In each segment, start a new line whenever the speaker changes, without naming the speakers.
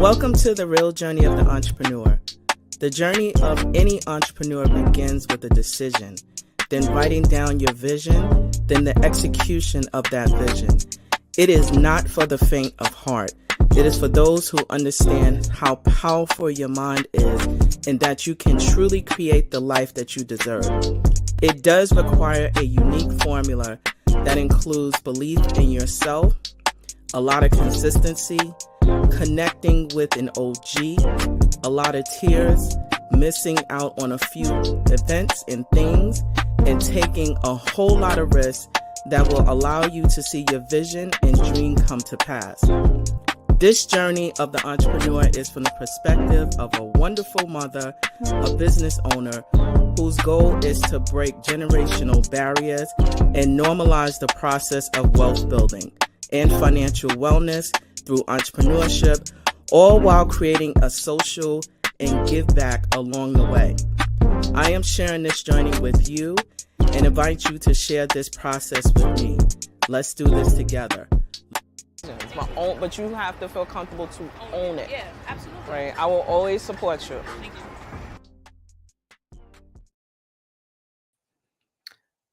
Welcome to the real journey of the entrepreneur. The journey of any entrepreneur begins with a decision, then writing down your vision, then the execution of that vision. It is not for the faint of heart. It is for those who understand how powerful your mind is and that you can truly create the life that you deserve. It does require a unique formula that includes belief in yourself, a lot of consistency, connecting with an OG, a lot of tears, missing out on a few events and things, and taking a whole lot of risks that will allow you to see your vision and dream come to pass. This journey of the entrepreneur is from the perspective of a wonderful mother, a business owner, whose goal is to break generational barriers and normalize the process of wealth building and financial wellness through entrepreneurship, all while creating a social and give back along the way. I am sharing this journey with you and invite you to share this process with me. Let's do this together. It's my own, but you have to feel comfortable to own it.
Yeah, absolutely.
Right? I will always support you.
Thank you.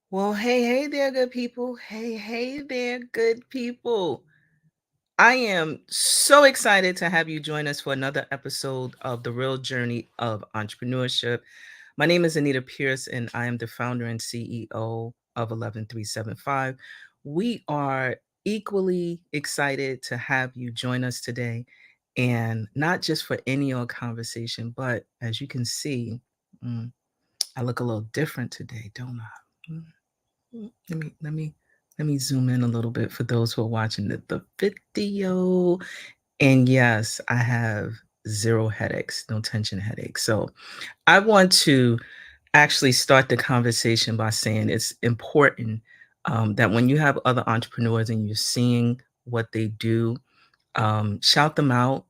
Well, hey there, good people. Hey there, good people. I am so excited to have you join us for another episode of The Real Journey of Entrepreneurship. My name is Anita Pierce, and I am the founder and CEO of 11375. We are equally excited to have you join us today, and not just for any old conversation, but as you can see, I look a little different today, don't I? Let me zoom in a little bit for those who are watching the video. And yes, I have zero headaches, no tension headaches. So I want to actually start the conversation by saying it's important that when you have other entrepreneurs and you're seeing what they do, shout them out,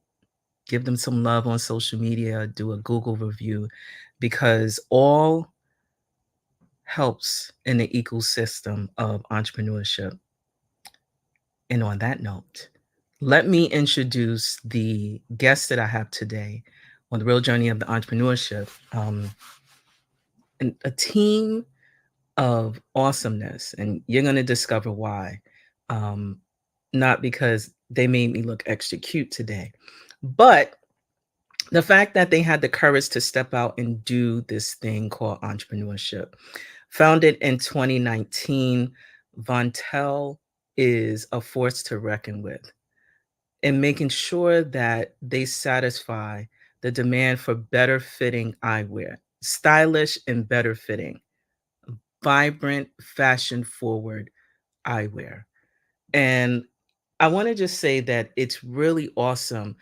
give them some love on social media, do a Google review, because all helps in the ecosystem of entrepreneurship. And on that note, let me introduce the guest that I have today on the real journey of the entrepreneurship. And a team of awesomeness, and you're going to discover why. Not because they made me look extra cute today, but the fact that they had the courage to step out and do this thing called entrepreneurship. Founded in 2019, Vontelle is a force to reckon with in making sure that they satisfy the demand for better fitting eyewear, stylish and better fitting, vibrant, fashion forward eyewear. And I want to just say that it's really awesome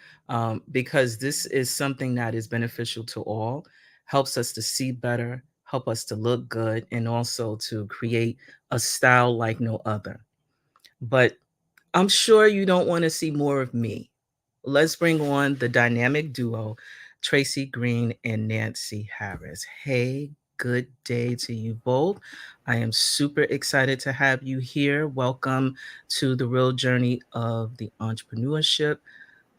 because this is something that is beneficial to all, helps us to see better, help us to look good, and also to create a style like no other. But I'm sure you don't want to see more of me. Let's bring on the dynamic duo, Tracy Green and Nancey Harris. Hey, good day to you both. I am super excited to have you here. Welcome to the real journey of the entrepreneurship.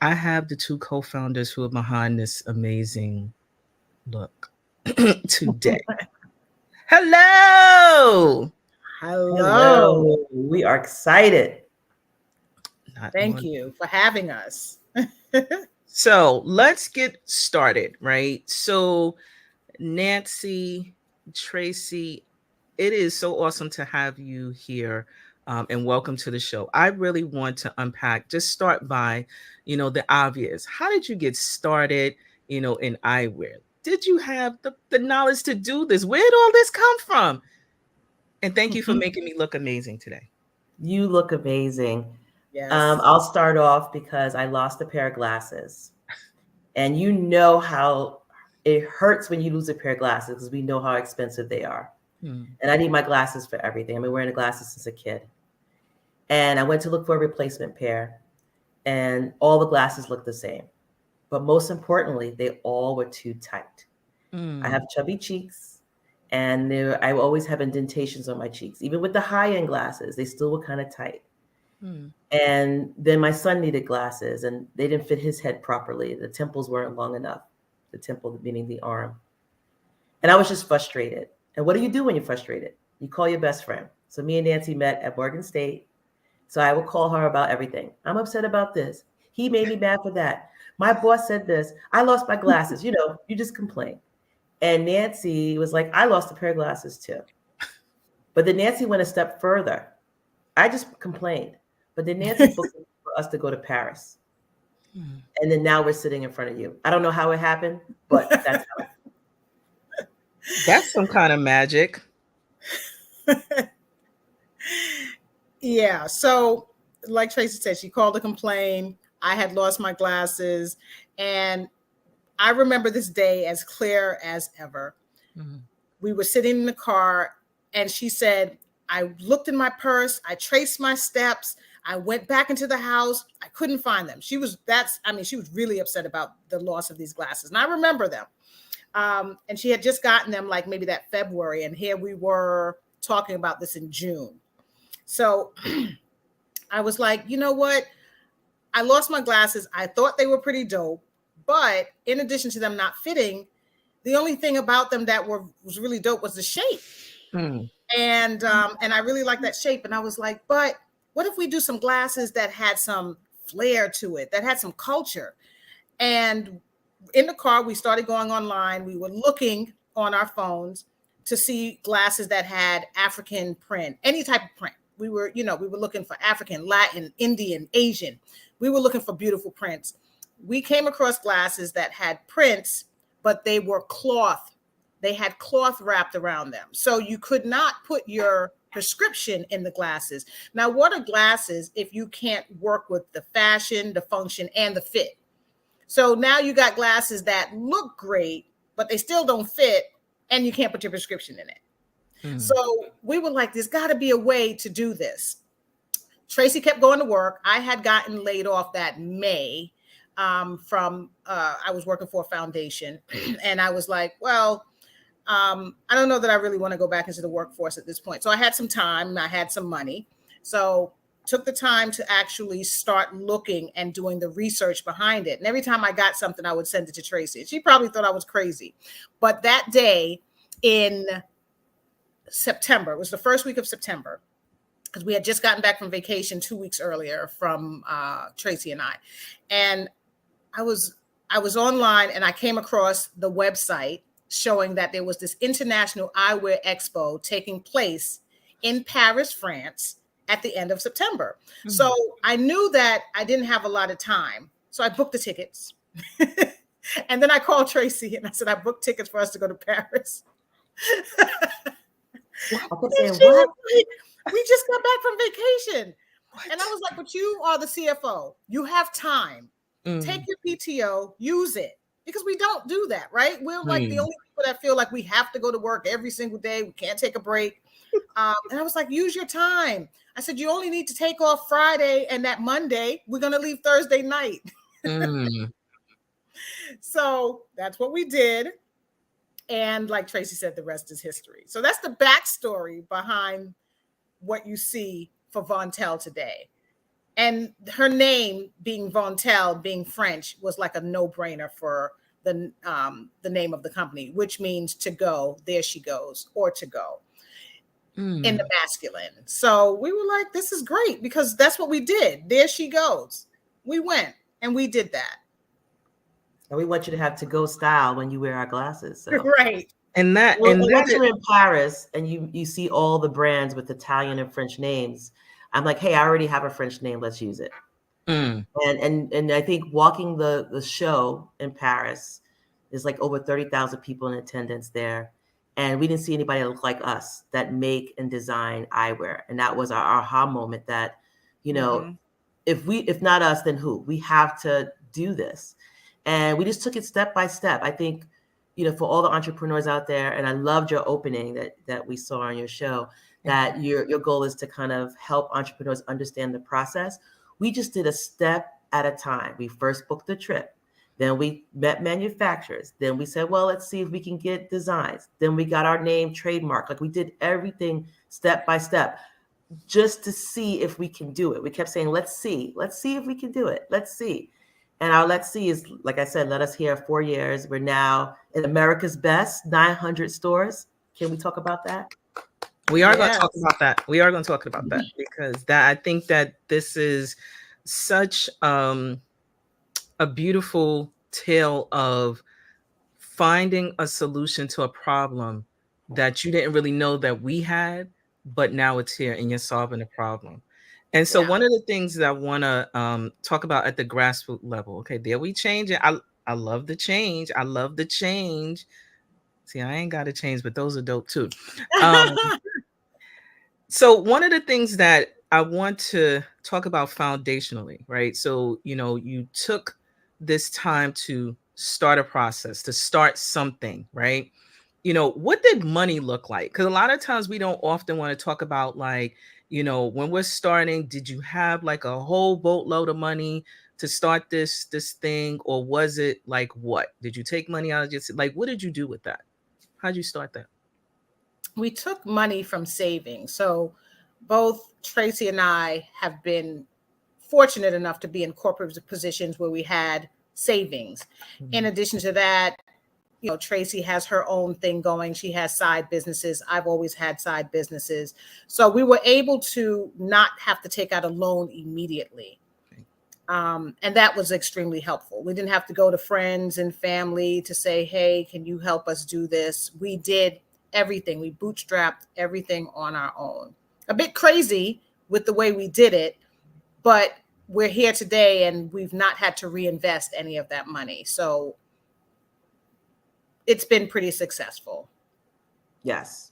I have the two co-founders who are behind this amazing look today. Hello.
Hello. We are excited.
Thank you for having us.
So let's get started, right? So Nancey, Tracy, it is so awesome to have you here and welcome to the show. I really want to unpack, just start by, the obvious. How did you get started, in eyewear? Did you have the knowledge to do this? Where did all this come from? And thank you for making me look amazing today.
You look amazing.
Yes.
I'll start off because I lost a pair of glasses. And you know how it hurts when you lose a pair of glasses because we know how expensive they are. And I need my glasses for everything. I've been wearing the glasses since a kid. And I went to look for a replacement pair, and all the glasses looked the same. But most importantly, they all were too tight. I have chubby cheeks, and I always have indentations on my cheeks. Even with the high-end glasses, they still were kind of tight. And then my son needed glasses and they didn't fit his head properly. The temples weren't long enough. The temple meaning the arm. And I was just frustrated. And what do you do when you're frustrated? You call your best friend. So me and Nancey met at Morgan State. So I would call her about everything. I'm upset about this. He made me mad for that. My boss said this. I lost my glasses. You know, you just complain. And Nancey was like, I lost a pair of glasses too. But then Nancey went a step further. I just complained. But then Nancey booked for us to go to Paris. And then now we're sitting in front of you. I don't know how it happened, but that's how.
That's some kind of magic.
Yeah. So like Tracy said, she called to complain. I had lost my glasses. And I remember this day as clear as ever. We were sitting in the car and she said, I looked in my purse. I traced my steps. I went back into the house. I couldn't find them. She was really upset about the loss of these glasses. And I remember them. And she had just gotten them like maybe that February. And here we were talking about this in June. So I was like, you know what? I lost my glasses. I thought they were pretty dope. But in addition to them not fitting, the only thing about them that was really dope was the shape. And I really liked that shape. And I was like, but what if we do some glasses that had some flair to it, that had some culture? And in the car, we started going online. We were looking on our phones to see glasses that had African print, any type of print. We were looking for African, Latin, Indian, Asian. We were looking for beautiful prints. We came across glasses that had prints, but they were cloth. They had cloth wrapped around them. So you could not put your prescription in the glasses. Now, what are glasses if you can't work with the fashion, the function, and the fit? So now you got glasses that look great, but they still don't fit, and you can't put your prescription in it. So we were like, there's got to be a way to do this. Tracy kept going to work. I had gotten laid off that May from I was working for a foundation. And I was like, well, I don't know that I really want to go back into the workforce at this point. So I had some time. I had some money. So took the time to actually start looking and doing the research behind it. And every time I got something, I would send it to Tracy. She probably thought I was crazy. But that day in September, it was the first week of September, because we had just gotten back from vacation 2 weeks earlier from Tracy and I. And I was online and I came across the website showing that there was this International Eyewear Expo taking place in Paris, France at the end of September. So I knew that I didn't have a lot of time. So I booked the tickets. And then I called Tracy and I said, I booked tickets for us to go to Paris. Like, we just got back from vacation. What? And I was like, but you are the CFO. You have time. Take your PTO, use it. Because we don't do that, right? We're like the only people that feel like we have to go to work every single day. We can't take a break. And I was like, use your time. I said, you only need to take off Friday and that Monday. We're going to leave Thursday night. So that's what we did. And like Tracy said, the rest is history. So that's the backstory behind what you see for Vontelle today. And her name being Vontelle, being French, was like a no-brainer for the name of the company, which means to go, there she goes, or to go in the masculine. So we were like, this is great, because that's what we did. There she goes. We went and we did that.
And we want you to have to-go style when you wear our glasses. So.
Right.
And that,
well, and once you're in Paris and you see all the brands with Italian and French names, I'm like, hey, I already have a French name. Let's use it. And I think walking the show in Paris, there's like over 30,000 people in attendance there. And we didn't see anybody that looked like us that make and design eyewear. And that was our aha moment that, you know, if not us, then who? We have to do this. And we just took it step by step. I think, you know, for all the entrepreneurs out there, and I loved your opening that we saw on your show, that your goal is to kind of help entrepreneurs understand the process. We just did a step at a time. We first booked the trip. Then we met manufacturers. Then we said, well, let's see if we can get designs. Then we got our name trademarked. Like, we did everything step by step. just to see if we can do it. We kept saying, let's see if we can do it. Let's see. And our let's see is, like I said, let us here 4 years. We're now in America's best 900 stores. Can we talk about that?
We are going to
Yes.
talk about that. We are going to talk about that because I think that this is such a beautiful tale of finding a solution to a problem that you didn't really know that we had, but now it's here and you're solving a problem. And so one of the things that I want to talk about at the grassroots level, okay, there we change it. I love the change. I love the change. See, I ain't got to change, but those are dope too. So one of the things that I want to talk about foundationally, right? So, you took this time to start a process, to start something, right? What did money look like? Because a lot of times we don't often want to talk about like, when we're starting, did you have like a whole boatload of money to start this thing? Or was it like what? Did you take money out of just like, what did you do with that? How'd you start that?
We took money from savings. So both Tracy and I have been fortunate enough to be in corporate positions where we had savings. In addition to that, Tracy has her own thing going. She has side businesses. I've always had side businesses. So we were able to not have to take out a loan immediately. And that was extremely helpful. We didn't have to go to friends and family to say, hey, can you help us do this? We did everything. We bootstrapped everything on our own. A bit crazy with the way we did it, but we're here today and we've not had to reinvest any of that money. So it's been pretty successful.
Yes.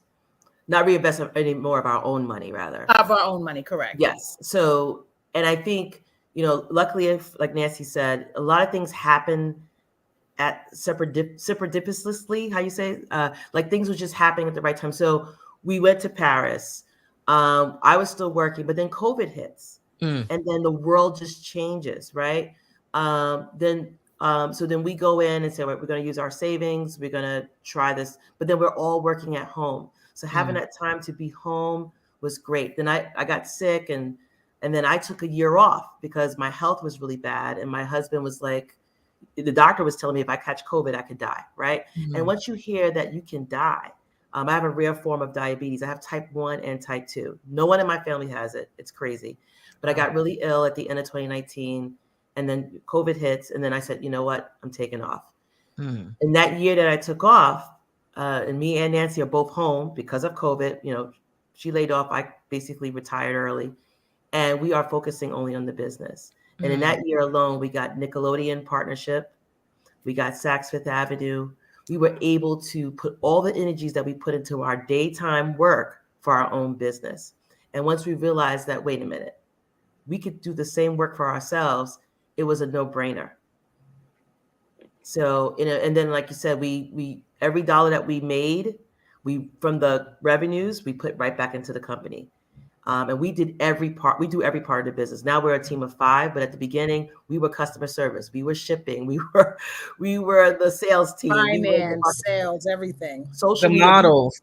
Not reinvest any more of our own money, rather.
Of our own money, correct.
Yes. So, and I think, luckily, if like Nancey said, a lot of things happen at serendipitously, how you say, like things were just happening at the right time. So we went to Paris. I was still working, but then COVID hits, and then the world just changes, right? So then we go in and say, right, we're going to use our savings. We're going to try this, but then we're all working at home. So having that time to be home was great. Then I got sick, and then I took a year off because my health was really bad, and my husband was like, the doctor was telling me if I catch COVID, I could die, right? And once you hear that you can die, I have a rare form of diabetes. I have type 1 and type 2. No one in my family has it. It's crazy. But I got really ill at the end of 2019, and then COVID hits, and then I said, you know what? I'm taking off. And that year that I took off, and me and Nancey are both home because of COVID. She laid off. I basically retired early, and we are focusing only on the business. And in that year alone, we got Nickelodeon partnership. We got Saks Fifth Avenue. We were able to put all the energies that we put into our daytime work for our own business. And once we realized that, wait a minute, we could do the same work for ourselves, it was a no-brainer. So, and then like you said, we every dollar that we made, from the revenues, we put right back into the company. And we did every part. We do every part of the business. Now we're a team of 5, but at the beginning we were customer service. We were shipping. We were the sales team.
Finance, sales, everything.
Social
media.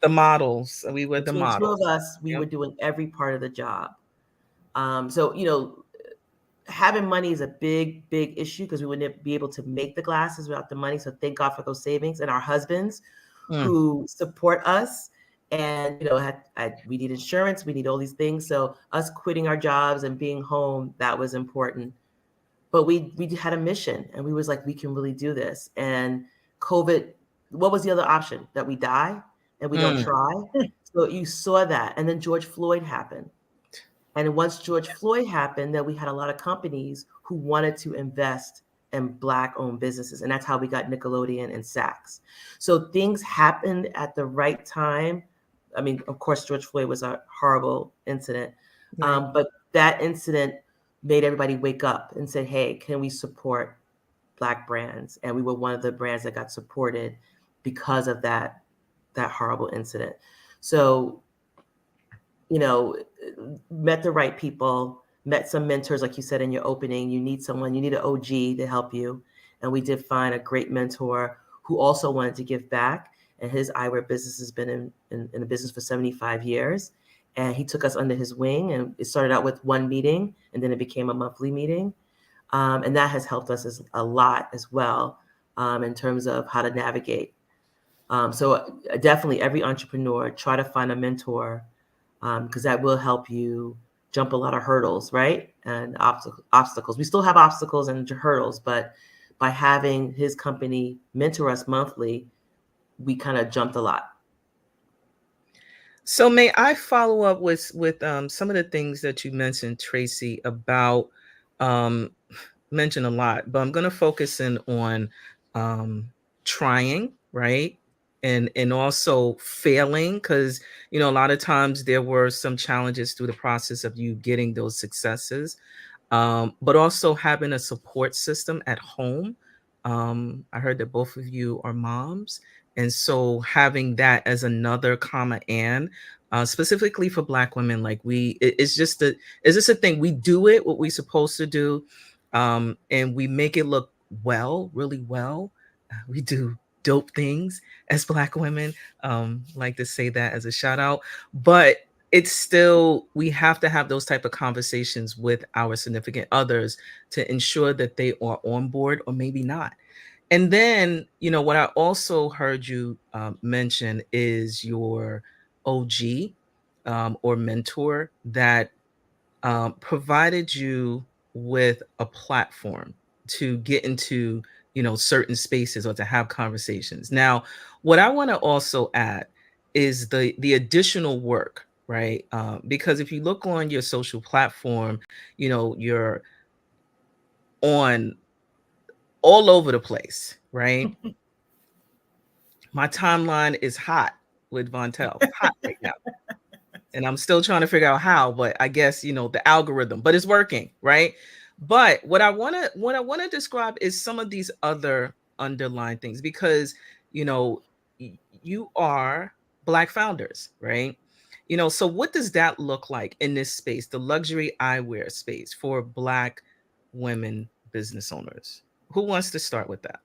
The models. We were the models.
Two of us, we were doing every part of the job. So having money is a big issue because we wouldn't be able to make the glasses without the money. So thank God for those savings and our husbands who support us. And, we need insurance, we need all these things. So us quitting our jobs and being home, that was important. But we had a mission, and we was like, we can really do this. And COVID, what was the other option? That we die and we don't try? So you saw that. And then George Floyd happened. And once George Floyd happened, then we had a lot of companies who wanted to invest in Black-owned businesses. And that's how we got Nickelodeon and Saks. So things happened at the right time. I mean, of course, George Floyd was a horrible incident, but that incident made everybody wake up and say, hey, can we support Black brands? And we were one of the brands that got supported because of that horrible incident. So, met the right people, met some mentors, like you said in your opening. You need an OG to help you. And we did find a great mentor who also wanted to give back. And his eyewear business has been in the business for 75 years. and he took us under his wing, and it started out with one meeting, and then it became a monthly meeting. And that has helped us a lot as well, in terms of how to navigate. So definitely every entrepreneur, try to find a mentor, because that will help you jump a lot of hurdles, right? And obstacles. We still have obstacles and hurdles, but by having his company mentor us monthly, we kind of jumped a lot.
So may I follow up with some of the things that you mentioned, Tracy, about mentioned a lot, but I'm going to focus in on trying, right? And also failing, because a lot of times there were some challenges through the process of you getting those successes, but also having a support system at home. I heard that both of you are moms, and so having that as another comma and specifically for Black women, like it's just a thing. We do it what we're supposed to do, and we make it look really well. We do dope things as Black women. Like to say that as a shout out, but it's still, we have to have those type of conversations with our significant others to ensure that they are on board, or maybe not. And then, what I also heard you mention is your OG or mentor that provided you with a platform to get into, certain spaces or to have conversations. Now, what I want to also add is the additional work, right? Because if you look on your social platform, you're on all over the place, right? My timeline is hot with Vontelle, hot right now. And I'm still trying to figure out how, but I guess, the algorithm, but it's working, right? But what I want to describe is some of these other underlying things, because, you are Black founders, right? So what does that look like in this space, the luxury eyewear space for Black women business owners? Who wants to start with that?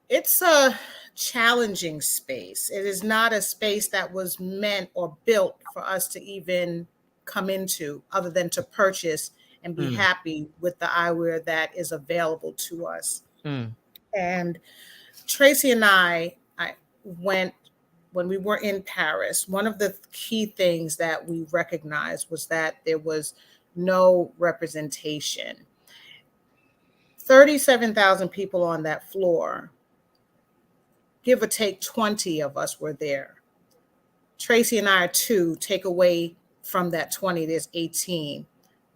It's a challenging space. It is not a space that was meant or built for us to even come into, other than to purchase and be happy with the eyewear that is available to us. And Tracy and I went, when we were in Paris, one of the key things that we recognized was that there was no representation. 37,000 people on that floor. Give or take 20 of us were there. Tracy and I are 2. Take away from that 20, there's 18.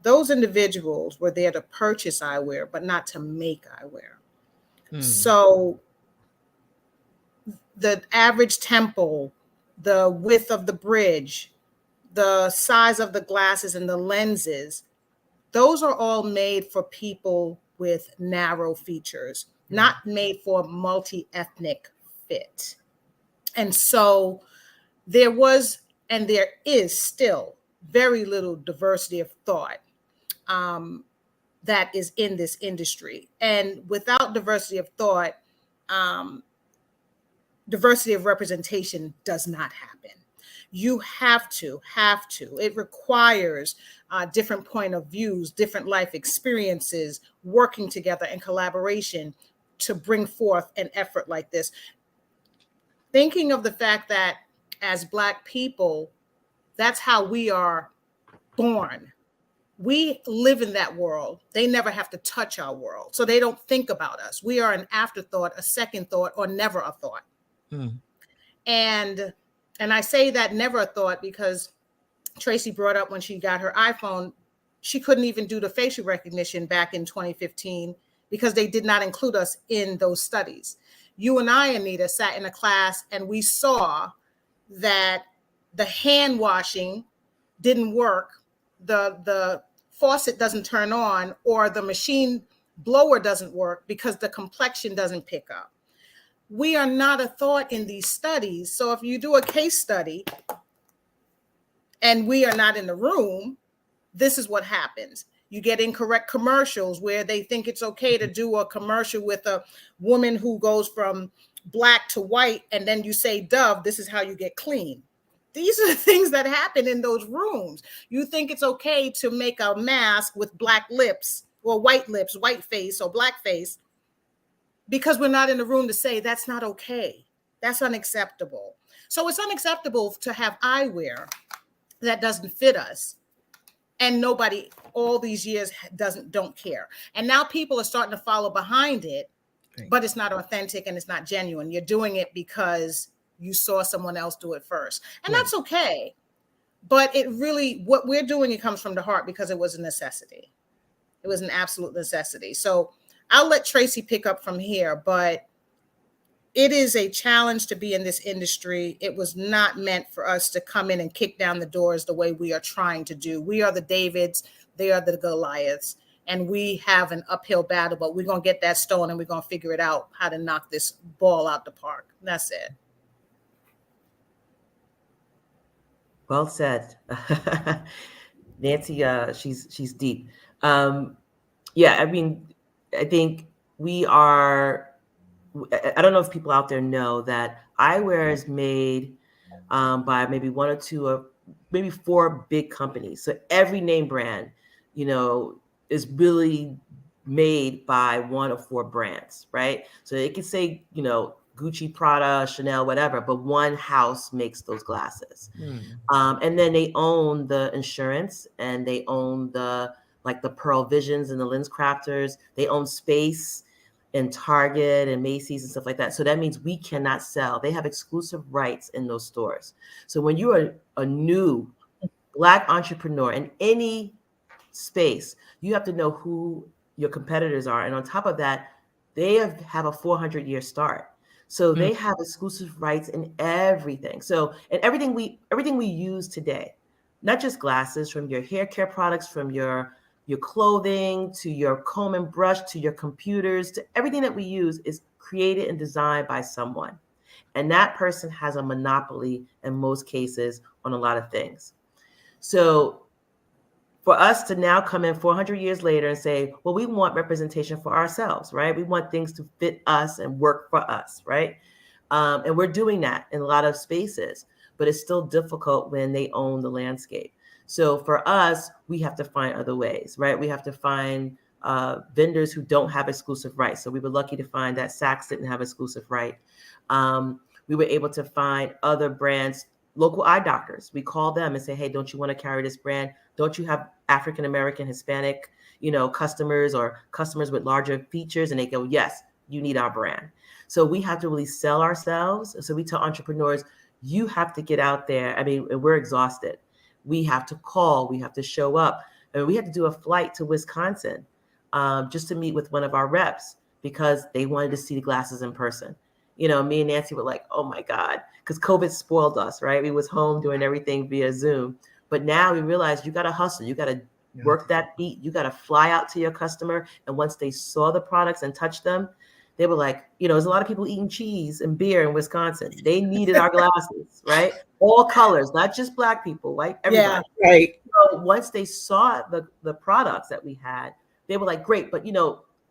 Those individuals were there to purchase eyewear, but not to make eyewear. So the average temple, the width of the bridge, the size of the glasses and the lenses, those are all made for people with narrow features, not made for multi-ethnic fit. And so there was, and there is still, very little diversity of thought that is in this industry. And without diversity of thought, diversity of representation does not happen. You have to. It requires different point of views, different life experiences, working together in collaboration to bring forth an effort like this. Thinking of the fact that as Black people, that's how we are born. We live in that world. They never have to touch our world. So they don't think about us. We are an afterthought, a second thought, or never a thought. And I say that never a thought because Tracy brought up when she got her iPhone, she couldn't even do the facial recognition back in 2015 because they did not include us in those studies. You and I, Anita, sat in a class and we saw that the hand washing didn't work, the faucet doesn't turn on, or the machine blower doesn't work because the complexion doesn't pick up. We are not a thought in these studies. So if you do a case study and we are not in the room, this is what happens. You get incorrect commercials where they think it's okay to do a commercial with a woman who goes from Black to white, and then you say, Dove, this is how you get clean. These are the things that happen in those rooms. You think it's okay to make a mask with black lips or white lips, white face or black face, because we're not in the room to say that's not okay. That's unacceptable. So it's unacceptable to have eyewear that doesn't fit us. And nobody all these years don't care. And now people are starting to follow behind it, right, but it's not authentic and it's not genuine. You're doing it because you saw someone else do it first. And right, that's okay. But it really, what we're doing, it comes from the heart because it was a necessity. It was an absolute necessity. So I'll let Tracy pick up from here, but it is a challenge to be in this industry. It was not meant for us to come in and kick down the doors the way we are trying to do. We are the Davids, they are the Goliaths, and we have an uphill battle, but we're going to get that stone and we're going to figure it out how to knock this ball out the park. That's it.
Well said. Nancey, she's deep. Yeah, I mean, I think we are, I don't know if people out there know that eyewear is made by maybe one or two or maybe four big companies. So every name brand, you know, is really made by one or four brands, right? So it can say, you know, Gucci, Prada, Chanel, whatever, but one house makes those glasses. And then they own the insurance and they own the Pearl Visions and the Lens Crafters. They own space in Target and Macy's and stuff like that. So that means we cannot sell. They have exclusive rights in those stores. So when you are a new Black entrepreneur in any space, you have to know who your competitors are. And on top of that, they have a 400-year start. So they have exclusive rights in everything. So, and everything we use today, not just glasses, from your hair care products, from your clothing, to your comb and brush, to your computers, to everything that we use is created and designed by someone. And that person has a monopoly in most cases on a lot of things. So for us to now come in 400 years later and say, well, we want representation for ourselves, right? We want things to fit us and work for us, right? And we're doing that in a lot of spaces, but it's still difficult when they own the landscape. So for us, we have to find other ways, right? We have to find vendors who don't have exclusive rights. So we were lucky to find that Saks didn't have exclusive right. We were able to find other brands, local eye doctors. We call them and say, hey, don't you want to carry this brand? Don't you have African-American, Hispanic, customers or customers with larger features? And they go, yes, you need our brand. So we have to really sell ourselves. So we tell entrepreneurs, you have to get out there. I mean, we're exhausted. We have to call, we have to show up. And we had to do a flight to Wisconsin just to meet with one of our reps because they wanted to see the glasses in person. Me and Nancey were like, oh my God, because COVID spoiled us, right? We was home doing everything via Zoom. But now we realized you got to hustle. You got to work that beat. You got to fly out to your customer. And once they saw the products and touched them, they were like, there's a lot of people eating cheese and beer in Wisconsin. They needed our glasses, right? All colors, not just Black people, white, everybody.
Yeah, right.
So once they saw the products that we had, they were like, great. But,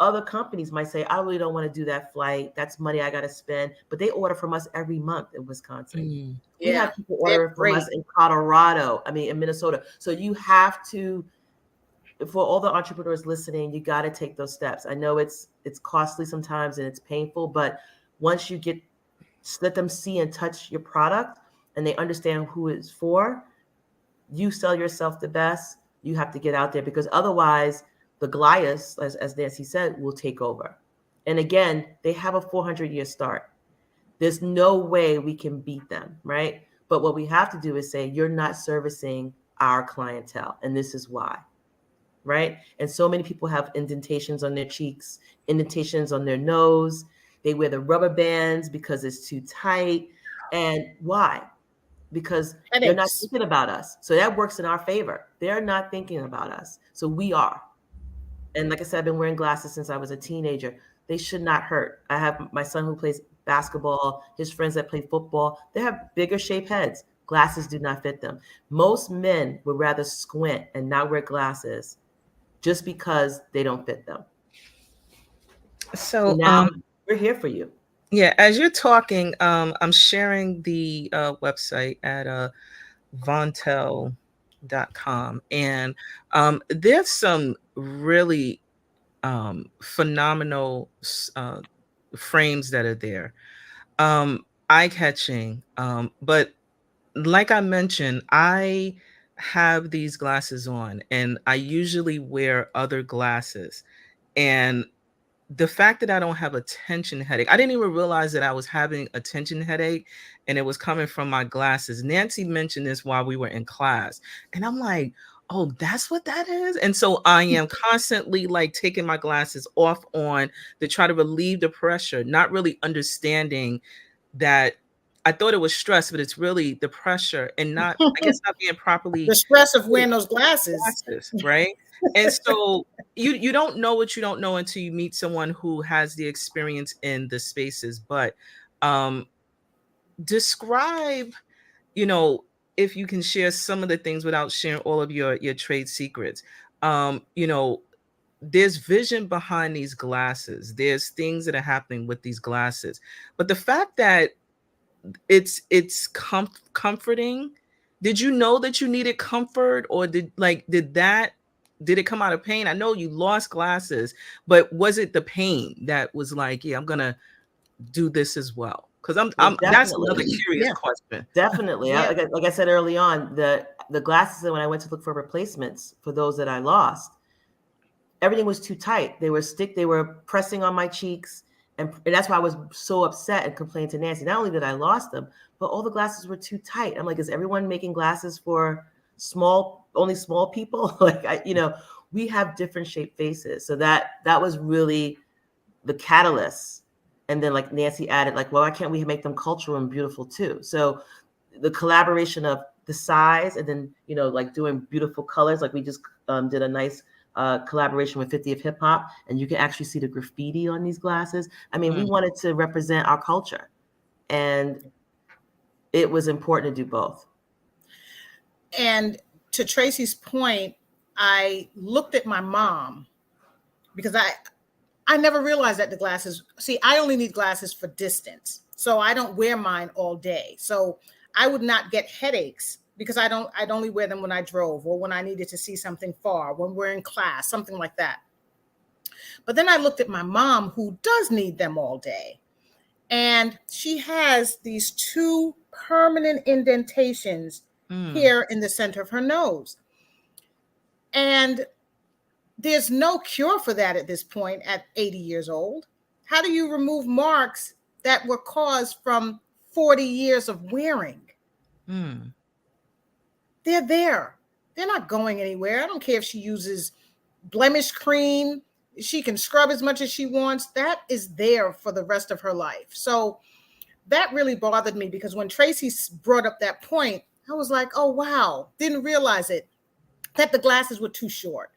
other companies might say, I really don't want to do that flight. That's money I got to spend. But they order from us every month in Wisconsin. We have people order from us in Colorado, in Minnesota. So you have to, for all the entrepreneurs listening, you got to take those steps. I know it's costly sometimes and it's painful, but once you let them see and touch your product and they understand who it's for, you sell yourself the best. You have to get out there because otherwise the Goliaths, as Nancey said, will take over. And again, they have a 400-year start. There's no way we can beat them, right? But what we have to do is say, you're not servicing our clientele, and this is why, right? And so many people have indentations on their cheeks, indentations on their nose. They wear the rubber bands because it's too tight. And why? Because they're not thinking about us. So that works in our favor. They're not thinking about us. So we are. And like I said, I've been wearing glasses since I was a teenager. They should not hurt. I have my son who plays basketball, his friends that play football. They have bigger shaped heads. Glasses do not fit them. Most men would rather squint and not wear glasses just because they don't fit them.
So
now we're here for you.
Yeah, as you're talking, I'm sharing the website at Vontelle.com, and there's some really phenomenal frames that are there, eye-catching. But like I mentioned, I have these glasses on, and I usually wear other glasses, and the fact that I don't have a tension headache, I didn't even realize that I was having a tension headache and it was coming from my glasses. Nancey mentioned this while we were in class, and I'm like, oh, that's what that is. And so I am constantly like taking my glasses off on to try to relieve the pressure, not really understanding that I thought it was stress, but it's really the pressure and not, I guess, not being
The
properly
stress of wearing those glasses.
glasses, right? And so you don't know what you don't know until you meet someone who has the experience in the spaces. But um describe, you know, if you can share some of the things without sharing all of your trade secrets. You know, there's vision behind these glasses. There's things that are happening with these glasses. But the fact that it's comforting. Did you know that you needed comfort, or did it come out of pain? I know you lost glasses, but was it the pain that was like, yeah, I'm gonna do this as well? Because I'm
Well,
that's another
definitely.
curious
Yeah.
question.
Definitely.
Yeah.
Like I said early on, the glasses that when I went to look for replacements for those that I lost, everything was too tight. They were pressing on my cheeks. And that's why I was so upset and complained to Nancey. Not only did I lost them, but all the glasses were too tight. I'm like, is everyone making glasses for only small people? We have different shaped faces. So that was really the catalyst. And then like Nancey added, like, well, why can't we make them cultural and beautiful too? So the collaboration of the size and then, like doing beautiful colors. Like we just did a nice collaboration with 50 of Hip Hop, and you can actually see the graffiti on these glasses. I mean, we wanted to represent our culture, and it was important to do both.
And to Tracy's point, I looked at my mom because I never realized that the glasses, see, I only need glasses for distance. So I don't wear mine all day. So I would not get headaches because I'd only wear them when I drove or when I needed to see something far, when we're in class, something like that. But then I looked at my mom, who does need them all day. And she has these 2 permanent indentations here in the center of her nose. And there's no cure for that at this point at 80 years old. How do you remove marks that were caused from 40 years of wearing? They're there. They're not going anywhere. I don't care if she uses blemish cream. She can scrub as much as she wants. That is there for the rest of her life. So that really bothered me because when Tracy brought up that point, I was like, oh, wow, didn't realize it, that the glasses were too short.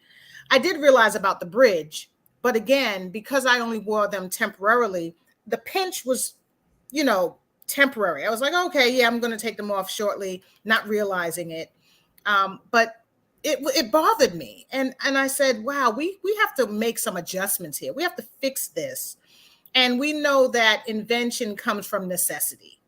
I did realize about the bridge, but again, because I only wore them temporarily, the pinch was, temporary. I was like, okay, yeah, I'm going to take them off shortly, not realizing it. But it bothered me. And I said, wow, we have to make some adjustments here. We have to fix this. And we know that invention comes from necessity.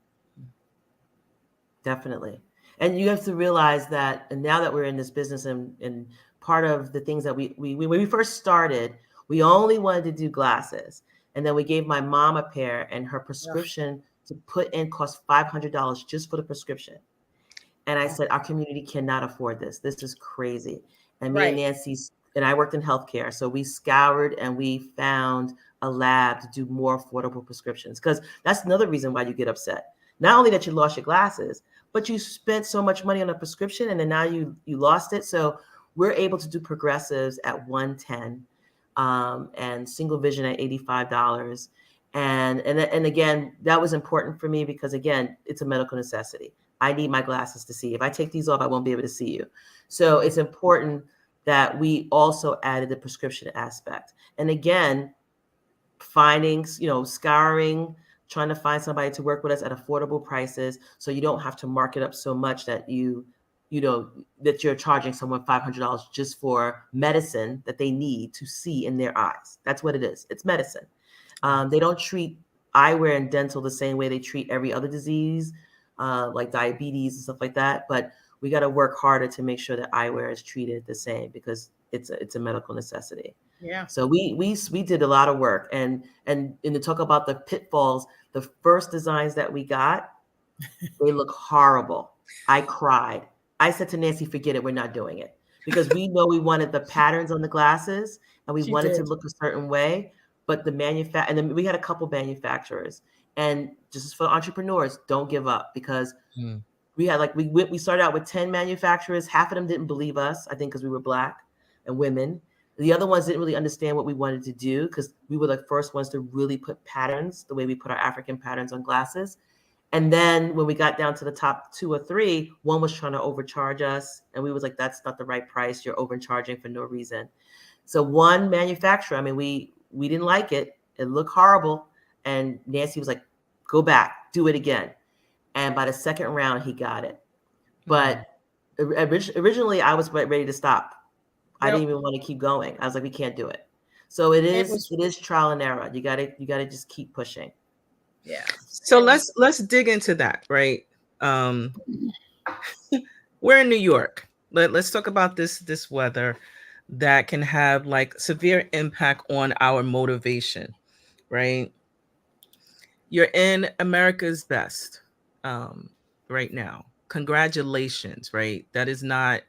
Definitely. And you have to realize that, and now that we're in this business and part of the things that we when we first started, we only wanted to do glasses. And then we gave my mom a pair, and her prescription to put in cost $500 just for the prescription. And I said, our community cannot afford this. This is crazy. And me and Nancey, and I worked in healthcare. So we scoured and we found a lab to do more affordable prescriptions, because that's another reason why you get upset. Not only that you lost your glasses, but you spent so much money on a prescription and then now you lost it. So we're able to do progressives at $110 and single vision at $85. And again, that was important for me because, again, it's a medical necessity. I need my glasses to see. If I take these off, I won't be able to see you. So it's important that we also added the prescription aspect. And again, finding, scouring, trying to find somebody to work with us at affordable prices, so you don't have to mark it up so much that that you're charging someone $500 just for medicine that they need to see in their eyes. That's what it is. It's medicine. They don't treat eyewear and dental the same way they treat every other disease, like diabetes and stuff like that. But we got to work harder to make sure that eyewear is treated the same because it's a medical necessity.
Yeah.
So we did a lot of work, and to talk about the pitfalls, the first designs that we got, they look horrible. I cried. I said to Nancey, forget it, we're not doing it. Because we know we wanted the patterns on the glasses and we wanted to look a certain way, but and then we had a couple manufacturers. And just for entrepreneurs, don't give up, because we had we started out with 10 manufacturers. Half of them didn't believe us, I think, because we were Black and women. The other ones didn't really understand what we wanted to do, because we were the first ones to really put patterns the way we put our African patterns on glasses. And then when we got down to the top 2 or 3, one was trying to overcharge us. And we was like, that's not the right price. You're overcharging for no reason. So one manufacturer, I mean, we didn't like it. It looked horrible. And Nancey was like, go back, do it again. And by the second round, he got it. But originally I was ready to stop. I didn't even want to keep going. I was like, we can't do it. So it is trial and error. You gotta just keep pushing.
Yeah.
So let's dig into that, right? We're in New York. Let's talk about this weather that can have like severe impact on our motivation, right? You're in America's Best right now. Congratulations, right? That is not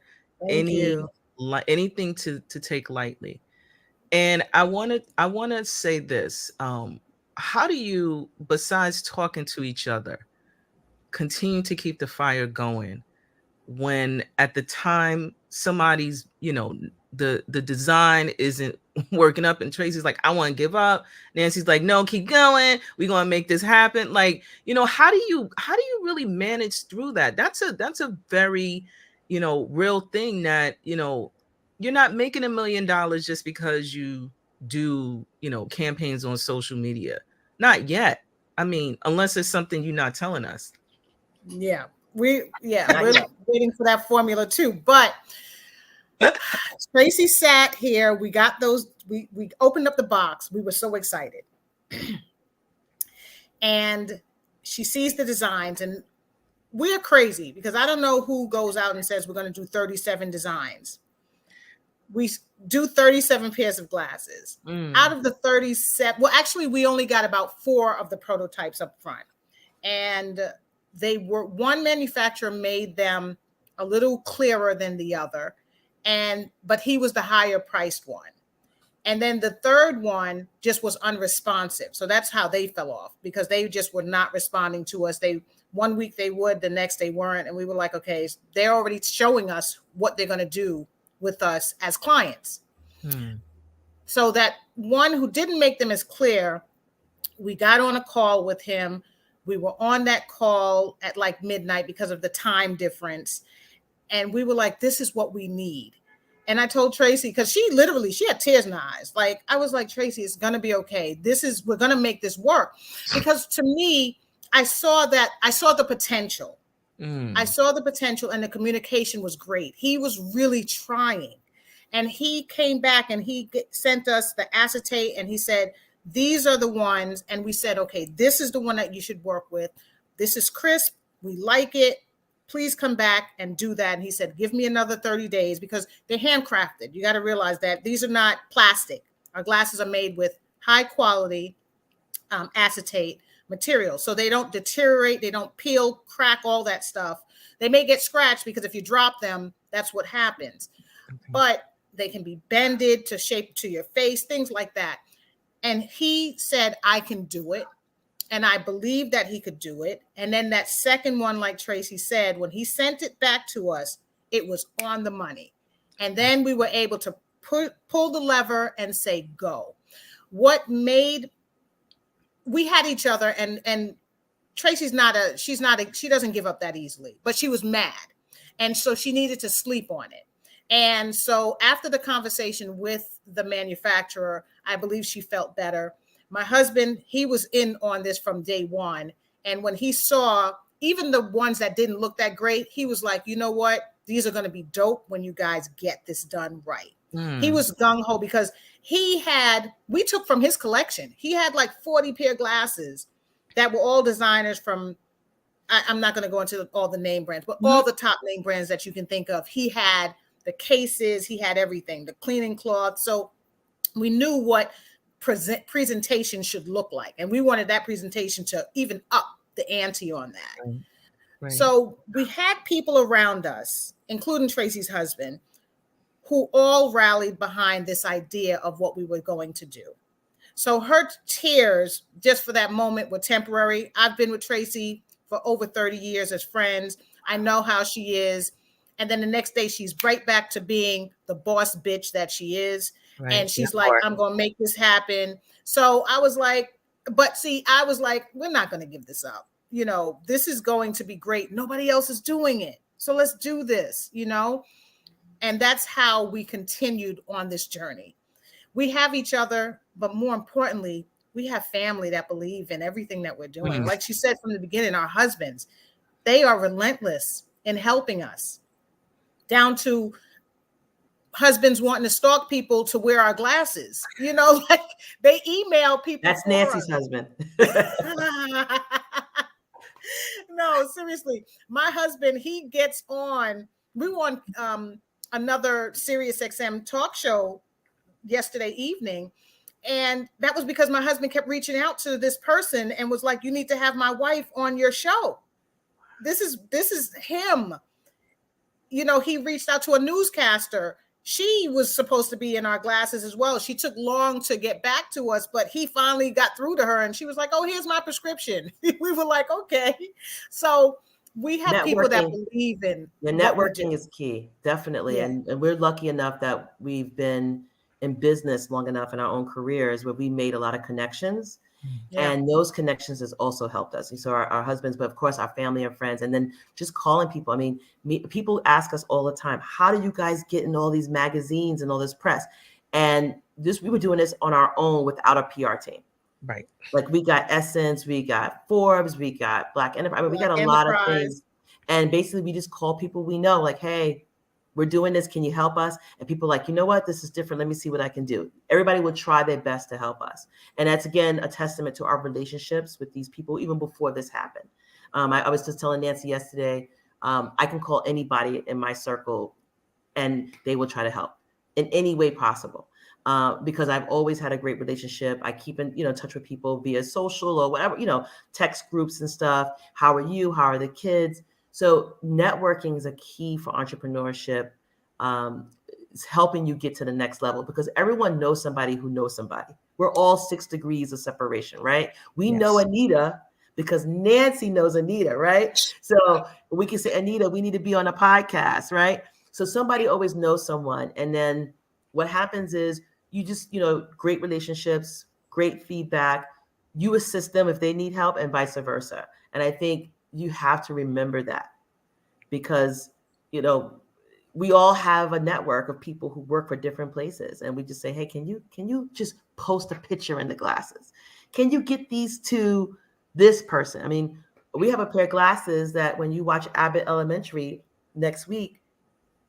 anything to take lightly. And I want to say this. How do you, besides talking to each other, continue to keep the fire going when at the time somebody's, the design isn't working up and Tracy's like, I want to give up. Nancey's like, no, keep going. We're going to make this happen. Like, how do you really manage through that? That's a very, real thing that, you're not making $1 million just because you do, campaigns on social media. Not yet. I mean, unless it's something you're not telling us.
Yeah. We're waiting for that formula too. But Tracy sat here. We got those. We opened up the box. We were so excited. And she sees the designs, and we're crazy because I don't know who goes out and says we're going to do 37 designs. We do 37 pairs of glasses. Out of the 37, well, actually, we only got about 4 of the prototypes up front. And one manufacturer made them a little clearer than the other. But he was the higher priced one. And then the third one just was unresponsive. So that's how they fell off, because they just were not responding to us. One week they would, the next they weren't. And we were like, okay, they're already showing us what they're going to do with us as clients. So that one who didn't make them as clear, we got on a call with him. We were on that call at like midnight because of the time difference. And we were like, this is what we need. And I told Tracy, because she had tears in her eyes. Like, I was like, Tracy, it's going to be okay. We're going to make this work. Because to me, I saw the potential. I saw the potential, and the communication was great. He was really trying. And he came back and he sent us the acetate, and he said, these are the ones. And we said, okay, this is the one that you should work with. This is crisp. We like it. Please come back and do that. And he said, give me another 30 days because they're handcrafted. You got to realize that these are not plastic. Our glasses are made with high quality acetate material. So they don't deteriorate. They don't peel, crack, all that stuff. They may get scratched because if you drop them, that's what happens. Okay. But they can be bended to shape to your face, things like that. And he said, I can do it. And I believed that he could do it. And then that second one, like Tracy said, when he sent it back to us, it was on the money. And then we were able to pull the lever and say, go. We had each other, and Tracy's she doesn't give up that easily, but she was mad. And so she needed to sleep on it. And so after the conversation with the manufacturer, I believe she felt better. My husband, he was in on this from day one. And when he saw even the ones that didn't look that great, he was like, you know what? These are going to be dope when you guys get this done right. He was gung-ho because we took from his collection. He had like 40 pair of glasses that were all designers from, I'm not going to go into all the name brands, but all the top name brands that you can think of. He had the cases, he had everything, the cleaning cloth. So we knew what presentation should look like. And we wanted that presentation to even up the ante on that.
Right.
So we had people around us, including Tracy's husband, who all rallied behind this idea of what we were going to do. So her tears just for that moment were temporary. I've been with Tracy for over 30 years as friends. I know how she is. And then the next day she's right back to being the boss bitch that she is.
Right.
And she's like, I'm going to make this happen. So I was like, we're not going to give this up. You know, this is going to be great. Nobody else is doing it. So let's do this, you know? And that's how we continued on this journey. We have each other, but more importantly, we have family that believe in everything that we're doing. Like she said from the beginning, our husbands, they are relentless in helping us, down to husbands wanting to stalk people to wear our glasses. You know, like they email people.
That's Nancey's husband.
No, seriously. My husband, he gets on. We were on another Sirius XM talk show yesterday evening. And that was because my husband kept reaching out to this person and was like, you need to have my wife on your show. This is him. You know, he reached out to a newscaster. She was supposed to be in our glasses as well. She took long to get back to us, but he finally got through to her and she was like, oh, here's my prescription. We were like, okay. So we have people that believe in
the networking is key, definitely. Yeah. And we're lucky enough that we've been in business long enough in our own careers where we made a lot of connections. Yeah. And those connections has also helped us. And so our husbands, but of course our family and friends, and then just calling people. I mean, people ask us all the time, how do you guys get in all these magazines and all this press? And we were doing this on our own without a PR team.
Right.
Like we got Essence, we got Forbes, we got Black Enterprise. I mean, we got a lot of things. And basically we just call people we know, like, hey, we're doing this. Can you help us? And people are like, you know what? This is different. Let me see what I can do. Everybody would try their best to help us. And that's, again, a testament to our relationships with these people, even before this happened. I was just telling Nancey yesterday, I can call anybody in my circle and they will try to help in any way possible. Because I've always had a great relationship. I keep in touch with people via social or whatever, text groups and stuff. How are you? How are the kids? So networking is a key for entrepreneurship. It's helping you get to the next level because everyone knows somebody who knows somebody. We're all 6 degrees of separation, right? We know Anita because Nancey knows Anita, right? So we can say, Anita, we need to be on a podcast, right? So somebody always knows someone. And then what happens is you just, great relationships, great feedback. You assist them if they need help and vice versa. And I think you have to remember that because, we all have a network of people who work for different places. And we just say, hey, can you just post a picture in the glasses? Can you get these to this person? I mean, we have a pair of glasses that when you watch Abbott Elementary next week,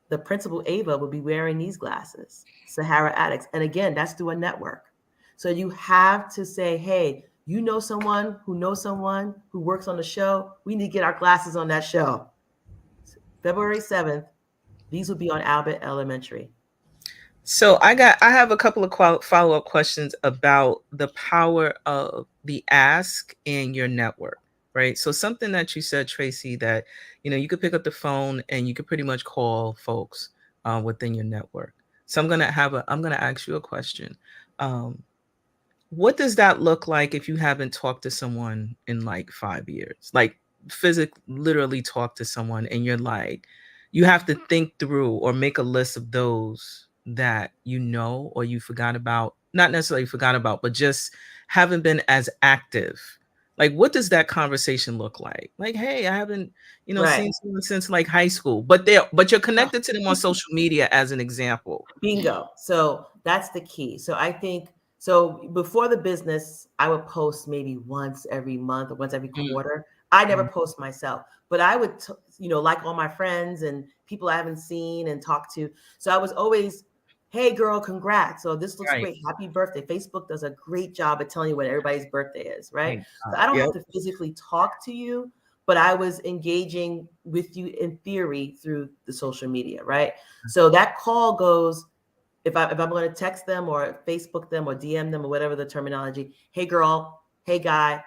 the principal Ava will be wearing these glasses, Sahara Addicts. And again, that's through a network. So you have to say, hey, you know someone who works on the show. We need to get our glasses on that show. February 7th, these will be on Abbott Elementary.
So I have a couple of follow-up questions about the power of the ask in your network, right? So something that you said, Tracy, that, you could pick up the phone and you could pretty much call folks within your network. So I'm going to ask you a question. What does that look like if you haven't talked to someone in like 5 years? Like physically, literally talk to someone and you're like, you have to think through or make a list of those that or you forgot about, not necessarily forgot about, but just haven't been as active. Like, what does that conversation look like? Like, hey, I haven't, seen someone since like high school, but you're connected to them on social media as an example.
Bingo. So that's the key. So I think, before the business, I would post maybe once every month or once every quarter. I never post myself, but I would, like all my friends and people I haven't seen and talked to. So I was always hey girl, congrats. So this looks
Right.
great. Happy birthday. Facebook does a great job at telling you when everybody's birthday is, right?
Thank
So
God.
I don't
Yep.
have to physically talk to you, but I was engaging with you in theory through the social media, right? So that call goes, if I'm going to text them or Facebook them or DM them or whatever the terminology, hey girl, hey guy,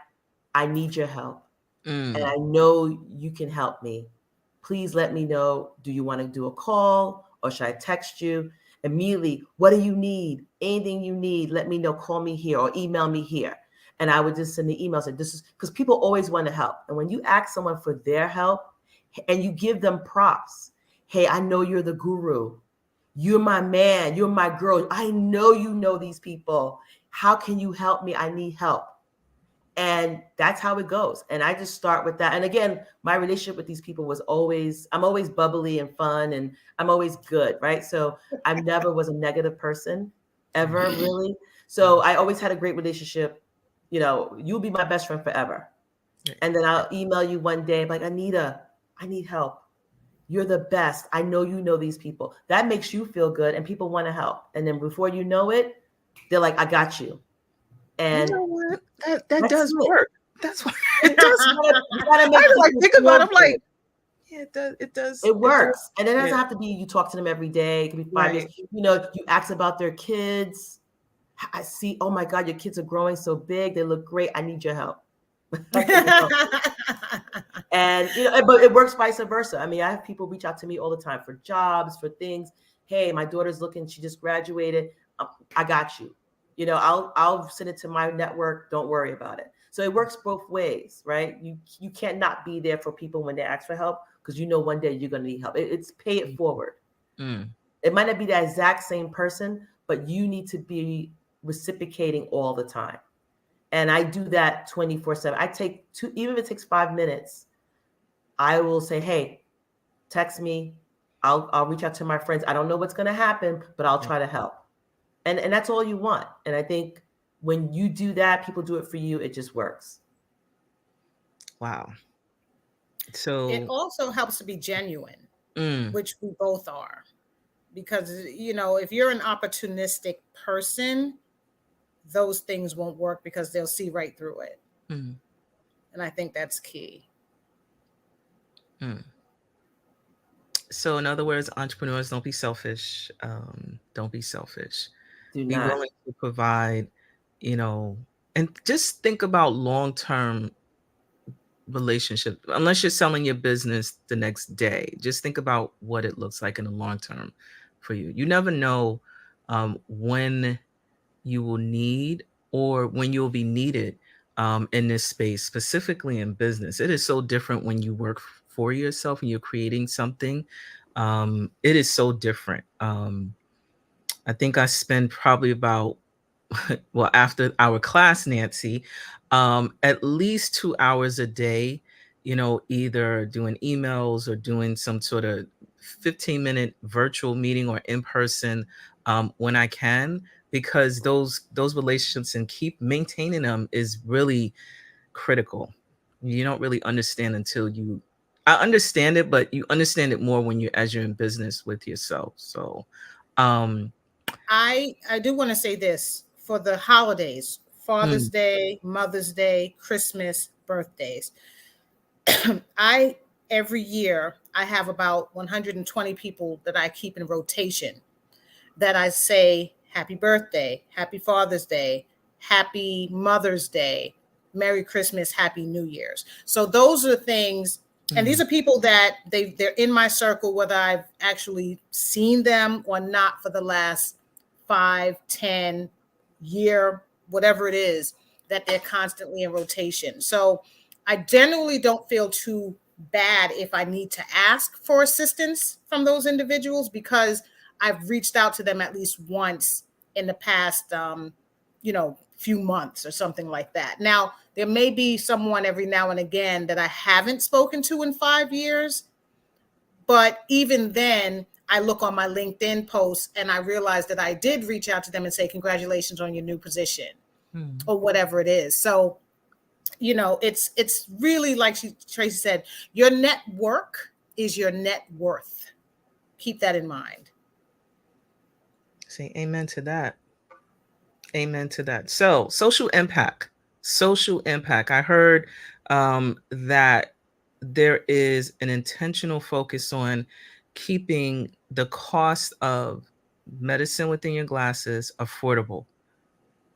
I need your help. And I know you can help me. Please let me know. Do you want to do a call or should I text you? Immediately, what do you need? Anything you need, let me know. Call me here or email me here. And I would just send the email saying, this is because people always want to help. And when you ask someone for their help and you give them props, hey, I know you're the guru. You're my man. You're my girl. I know you know these people. How can you help me? I need help. And that's how it goes. And I just start with that. And again, my relationship with these people was I'm always bubbly and fun and I'm always good, right? So I never was a negative person ever, really. So I always had a great relationship. You know, you'll be my best friend forever. And then I'll email you one day, like, Anita, I need help. You're the best. I know you know these people. That makes you feel good and people want to help. And then before you know it, they're like, I got you. And
you know what? That does
it.
work. That's what it does.
You gotta make
I was like,
people
think about it. I'm
feel
like,
good.
yeah, it does. It does.
It works.
does.
And it doesn't
Yeah.
have to be you talk to them every day. It can be 5 years. You know, you ask about their kids. I see, oh my God, your kids are growing so big. They look great. I need your help. And, you know, but it works vice versa. I mean, I have people reach out to me all the time for jobs, for things. Hey, my daughter's looking, she just graduated. I got you. You know, I'll send it to my network. Don't worry about it. So it works both ways, right? You can't not be there for people when they ask for help because you know one day you're going to need help. It's pay it forward. It might not be the exact same person, but you need to be reciprocating all the time. And I do that 24/7. I take even if it takes 5 minutes, I will say, hey, text me. I'll reach out to my friends. I don't know what's going to happen, but I'll try to help. And that's all you want. And I think when you do that, people do it for you. It just works.
Wow. So
it also helps to be genuine, which we both are. Because, you know, if you're an opportunistic person, those things won't work because they'll see right through it. And I think that's key.
So in other words, entrepreneurs, don't be selfish. Don't be selfish.
Do
Be
not.
willing to provide, you know, and just think about long-term relationship. Unless you're selling your business the next day, just think about what it looks like in the long term for you. You never know when you will need or when you'll be needed in this space, specifically in business. It is so different when you work for yourself and you're creating something. It is so different. I think I spend probably about, well, after our class, Nancey, at least 2 hours a day, you know, either doing emails or doing some sort of 15-minute virtual meeting or in person when I can, because those relationships and keep maintaining them is really critical. You don't really understand until I understand it, but you understand it more when as you're in business with yourself. So,
I do want to say this for the holidays, Father's Day, Mother's Day, Christmas, birthdays. Every year I have about 120 people that I keep in rotation that I say happy birthday, happy Father's Day, happy Mother's Day, Merry Christmas, Happy New Year's. So those are the things. And these are people that they're in my circle, whether I've actually seen them or not for the last 5, 10 year, whatever it is, that they're constantly in rotation. So I generally don't feel too bad if I need to ask for assistance from those individuals because I've reached out to them at least once in the past, few months or something like that. Now, there may be someone every now and again that I haven't spoken to in 5 years, but even then, I look on my LinkedIn posts and I realize that I did reach out to them and say, congratulations on your new position or whatever it is. So, you know, it's really like Tracy said, your network is your net worth. Keep that in mind.
Say amen to that. Amen to that. So social impact. Social impact. I heard that there is an intentional focus on keeping the cost of medicine within your glasses affordable.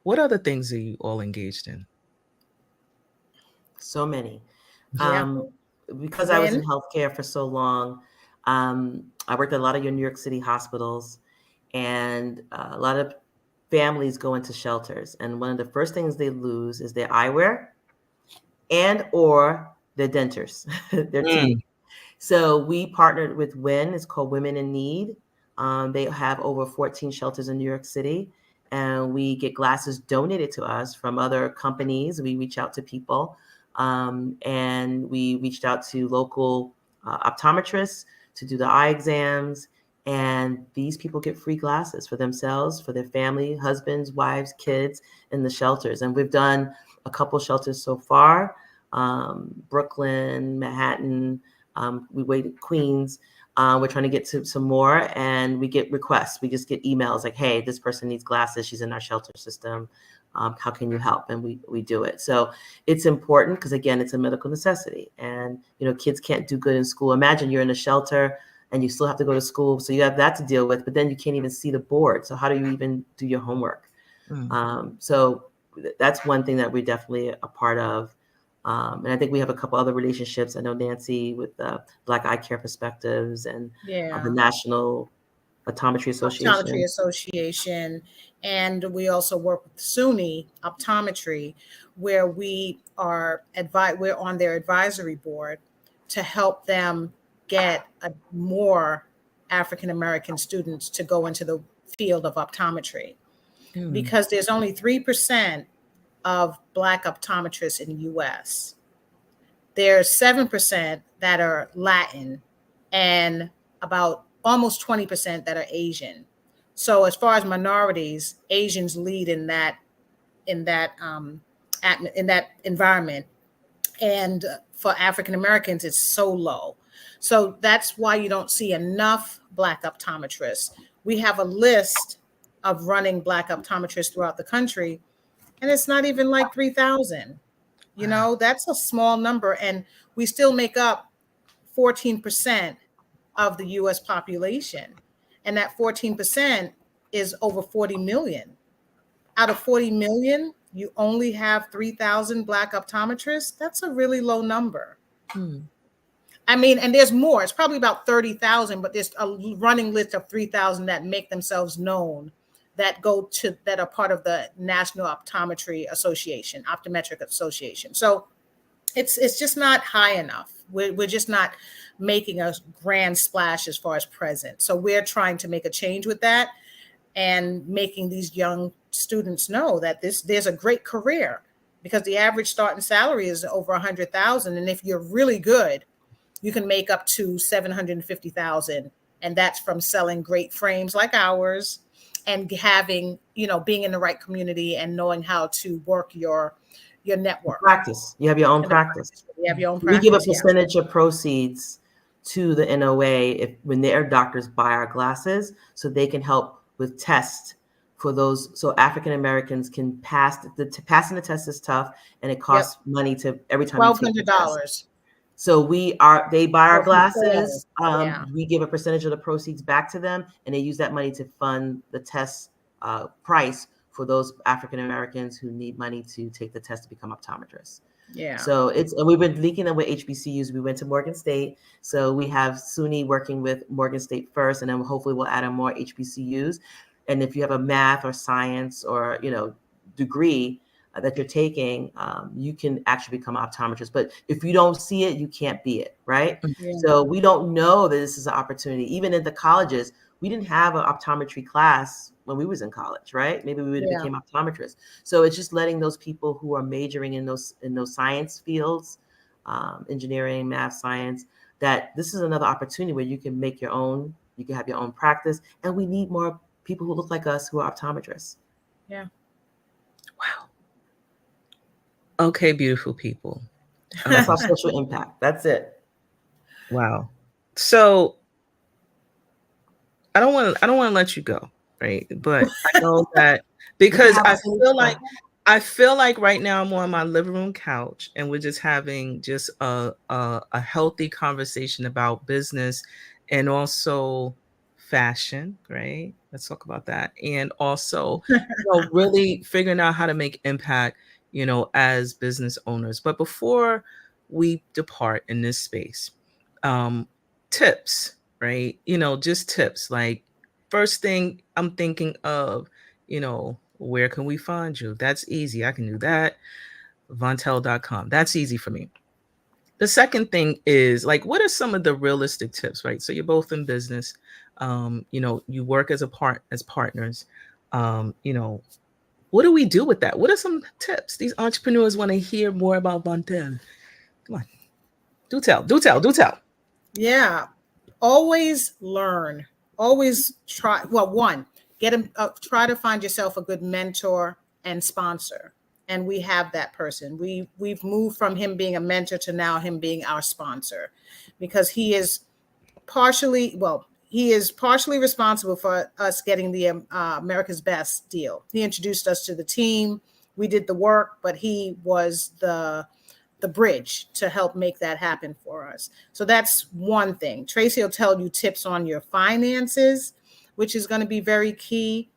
What other things are you all engaged in?
So many.
Yeah.
Because I was in
When?
healthcare for so long, I worked at a lot of your New York City hospitals, and a lot of families go into shelters. And one of the first things they lose is their eyewear and or their dentures, their teeth.
Mm.
So we partnered with WIN. It's called Women in Need. They have over 14 shelters in New York City, and we get glasses donated to us from other companies. We reach out to people, and we reached out to local optometrists to do the eye exams. And these people get free glasses for themselves, for their family, husbands, wives, kids in the shelters. And we've done a couple shelters so far, Brooklyn, Manhattan. We waited Queens. We're trying to get to some more, and we get requests. We just get emails like, hey, this person needs glasses. She's in our shelter system. How can you help? And we do it. So it's important because, again, it's a medical necessity. And, kids can't do good in school. Imagine you're in a shelter and you still have to go to school. So you have that to deal with, but then you can't even see the board. So how do you even do your homework? So that's one thing that we're definitely a part of. And I think we have a couple other relationships. I know Nancey with Black Eye Care Perspectives and the National Optometry
Association. And we also work with SUNY Optometry, where we're on their advisory board to help them get more African American students to go into the field of optometry, because there's only 3% of Black optometrists in the US. There's 7% that are Latin and about almost 20% that are Asian. So as far as minorities, Asians lead in that environment. And for African Americans, it's so low. So that's why you don't see enough Black optometrists. We have a list of running Black optometrists throughout the country, and it's not even like 3,000. That's a small number. And we still make up 14% of the US population. And that 14% is over 40 million. Out of 40 million, you only have 3,000 Black optometrists. That's a really low number. I mean, and there's more. It's probably about 30,000, but there's a running list of 3,000 that make themselves known, that are part of the National Optometry Association, Optometric Association. So it's just not high enough. We're just not making a grand splash as far as present. So we're trying to make a change with that and making these young students know that there's a great career, because the average starting salary is over 100,000. And if you're really good, you can make up to 750,000. And that's from selling great frames like ours and having, being in the right community and knowing how to work your network.
Practice. You have your own practice.
You have your own practice.
We give a percentage of proceeds to the NOA when their doctors buy our glasses, so they can help with tests for those. So African Americans can passing the test is tough, and it costs money to every time.
$1,200.
So they buy our glasses. We give a percentage of the proceeds back to them, and they use that money to fund the test price for those African Americans who need money to take the test to become optometrists.
Yeah.
So and we've been linking them with HBCUs. We went to Morgan State. So we have SUNY working with Morgan State first, and then hopefully we'll add on more HBCUs. And if you have a math or science or, degree that you're taking, you can actually become an optometrist. But if you don't see it, you can't be it, right?
Yeah.
So we don't know that this is an opportunity. Even in the colleges, we didn't have an optometry class when we was in college, right? Maybe we would have became optometrists. So it's just letting those people who are majoring in those science fields, engineering, math, science, that this is another opportunity where you can make you can have your own practice. And we need more people who look like us who are optometrists.
Yeah.
Wow. Okay, beautiful people.
That's our social impact. That's it.
Wow. So I don't want to let you go. right? But I know that because I feel like right now I'm on my living room couch and we're just having just a healthy conversation about business and also fashion, right? Let's talk about that. And also, really figuring out how to make impact, as business owners. But before we depart in this space, tips, right? Just tips. Like, first thing I'm thinking of, where can we find you? That's easy. I can do that. Vontelle.com. That's easy for me. The second thing is, like, what are some of the realistic tips, right? So you're both in business. You work as partners. What do we do with that? What are some tips? These entrepreneurs want to hear more about Vontelle. Come on. Do tell.
Yeah. Always learn. Always try. Well, one, try to find yourself a good mentor and sponsor. And we have that person. We've moved from him being a mentor to now him being our sponsor, because he is partially responsible for us getting the America's Best deal. He introduced us to the team. We did the work, but he was the bridge to help make that happen for us. So that's one thing. Tracy will tell you tips on your finances, which is going to be very key.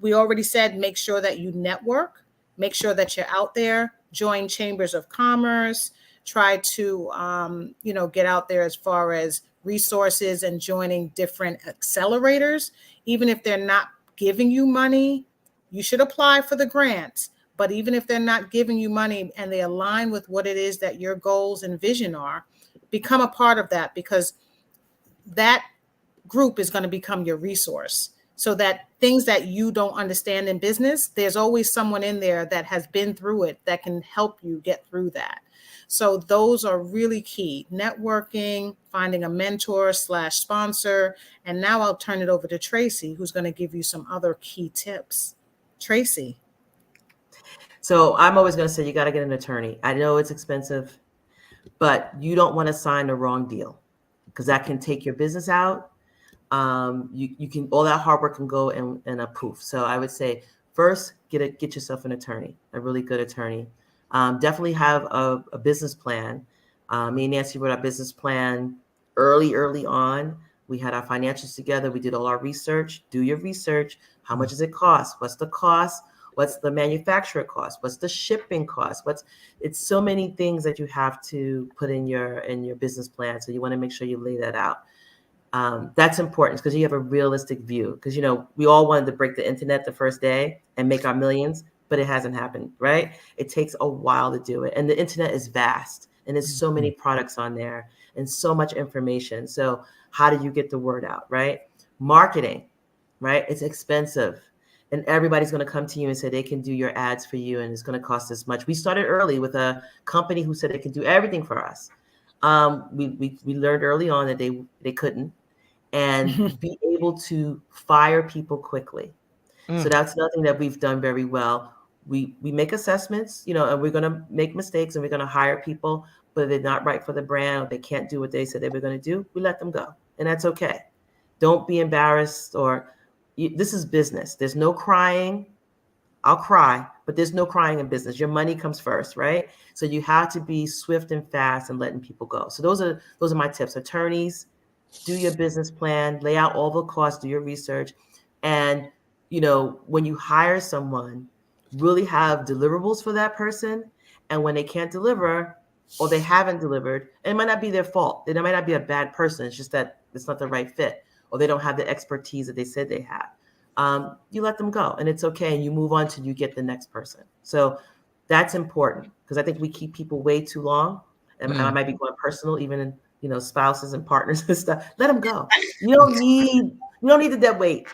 We already said, make sure that you network, make sure that you're out there, join chambers of commerce, try to, get out there as far as resources and joining different accelerators. Even if they're not giving you money, you should apply for the grants. But even if they're not giving you money and they align with what it is that your goals and vision are, become a part of that, because that group is going to become your resource. So that things that you don't understand in business, there's always someone in there that has been through it that can help you get through that. So those are really key. Networking, finding a mentor / sponsor. And now I'll turn it over to Tracy, who's going to give you some other key tips. Tracy.
So I'm always going to say you got to get an attorney. I know it's expensive, but you don't want to sign the wrong deal, because that can take your business out. You can, all that hard work can go in a poof. So I would say first, get yourself an attorney, a really good attorney. Definitely have a business plan. Me and Nancey wrote our business plan early on. We had our financials together. We did all our research. Do your research. How much does it cost? What's the cost? What's the manufacturer cost? What's the shipping cost? It's so many things that you have to put in your business plan. So you want to make sure you lay that out. That's important, because you have a realistic view. Because, we all wanted to break the internet the first day and make our millions, but it hasn't happened, right? It takes a while to do it. And the internet is vast, and there's so many products on there and so much information. So how do you get the word out, right? Marketing, right? It's expensive. And everybody's going to come to you and say they can do your ads for you, and it's going to cost this much. We started early with a company who said they could do everything for us. We learned early on that they couldn't, and be able to fire people quickly. So that's nothing that we've done very well. We make assessments, and we're going to make mistakes, and we're going to hire people, but they're not right for the brand, or they can't do what they said they were going to do. We let them go, and that's okay. Don't be embarrassed, this is business. There's no crying. I'll cry, but there's no crying in business. Your money comes first, right? So you have to be swift and fast and letting people go. So those are my tips. Attorneys, do your business plan, lay out all the costs, do your research. And, when you hire someone, really have deliverables for that person. And when they can't deliver, or they haven't delivered, and it might not be their fault. They might not be a bad person. It's just that it's not the right fit, or they don't have the expertise that they said they have. You let them go, and it's okay. And you move on till you get the next person. So that's important, because I think we keep people way too long. And I might be going personal, even in, spouses and partners and stuff. Let them go. You don't need the dead weight.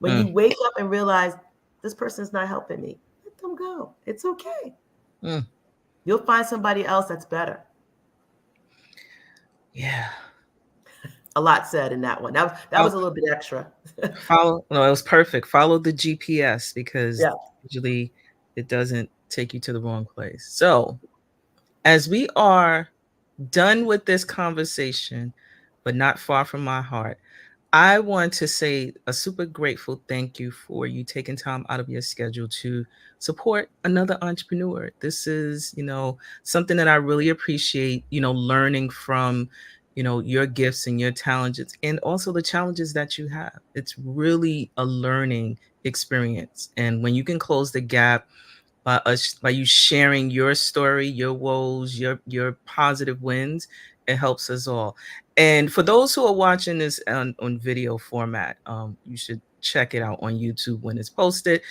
When you wake up and realize this person is not helping me, let them go. It's okay. You'll find somebody else that's better.
Yeah.
A lot said in that one. That was a little bit extra.
It was perfect. Follow the GPS, because usually it doesn't take you to the wrong place. So as we are done with this conversation, but not far from my heart, I want to say a super grateful thank you for you taking time out of your schedule to support another entrepreneur. This is, something that I really appreciate, learning from, your gifts and your talents and also the challenges that you have. It's really a learning experience. And when you can close the gap by you sharing your story, your woes, your positive wins, it helps us all. And for those who are watching this on video format, you should check it out on YouTube when it's posted.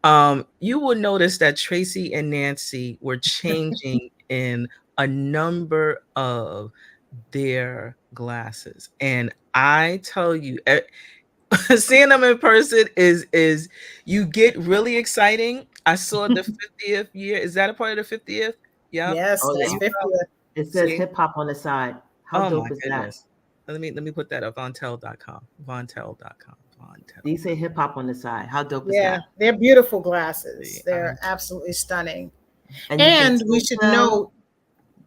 You will notice that Tracy and Nancey were changing in a number of their glasses. And I tell you, seeing them in person is you get really exciting. I saw the 50th year. Is that a part of the 50th? Yep.
Yes,
Oh
that's
yeah.
50.
It says
See?
hip hop on the side. How
Oh
dope
my
is
goodness. Let me put that up. Vontelle.com. Vontelle.com.
that? These say hip hop on the side. How dope is
Yeah,
that?
they're beautiful glasses.
See,
They're absolutely stunning.
And you can
And we
tweak
should
them.
note,